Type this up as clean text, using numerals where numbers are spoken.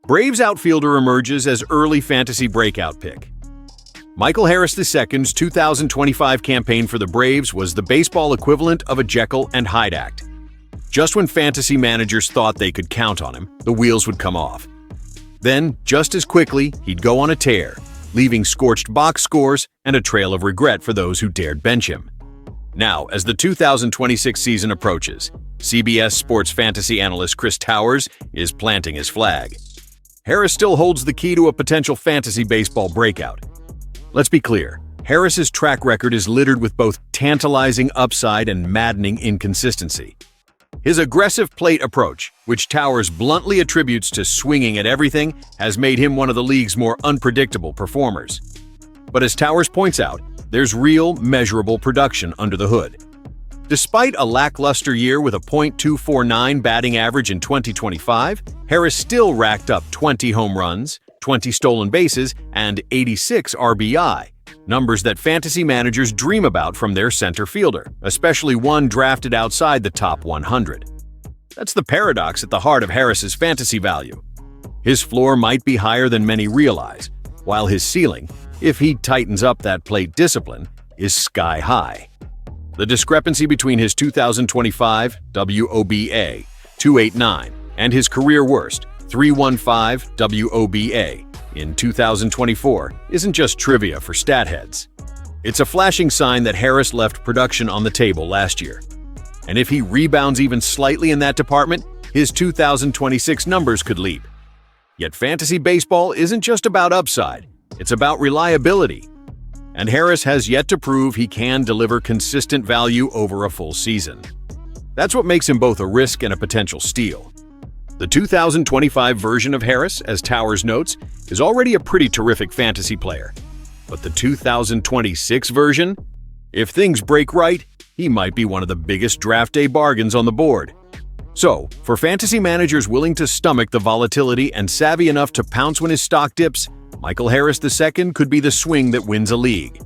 Braves outfielder emerges as early fantasy breakout pick. Michael Harris II's 2025 campaign for the Braves was the baseball equivalent of a Jekyll and Hyde act. Just when fantasy managers thought they could count on him, the wheels would come off. Then, just as quickly, he'd go on a tear, leaving scorched box scores and a trail of regret for those who dared bench him. Now, as the 2026 season approaches, CBS Sports fantasy analyst Chris Towers is planting his flag. Harris still holds the key to a potential fantasy baseball breakout. Let's be clear, Harris's track record is littered with both tantalizing upside and maddening inconsistency. His aggressive plate approach, which Towers bluntly attributes to swinging at everything, has made him one of the league's more unpredictable performers. But as Towers points out, there's real, measurable production under the hood. Despite a lackluster year with a .249 batting average in 2025, Harris still racked up 20 home runs, 20 stolen bases, and 86 RBI, numbers that fantasy managers dream about from their center fielder, especially one drafted outside the top 100. That's the paradox at the heart of Harris's fantasy value. His floor might be higher than many realize, while his ceiling, if he tightens up that plate discipline, is sky high. The discrepancy between his 2025 WOBA 289 and his career worst 315 WOBA in 2024 isn't just trivia for stat heads. It's a flashing sign that Harris left production on the table last year. And if he rebounds even slightly in that department, his 2026 numbers could leap. Yet fantasy baseball isn't just about upside, it's about reliability. And Harris has yet to prove he can deliver consistent value over a full season. That's what makes him both a risk and a potential steal. The 2025 version of Harris, as Towers notes, is already a pretty terrific fantasy player. But the 2026 version? If things break right, he might be one of the biggest draft day bargains on the board. So, for fantasy managers willing to stomach the volatility and savvy enough to pounce when his stock dips, Michael Harris II could be the swing that wins a league.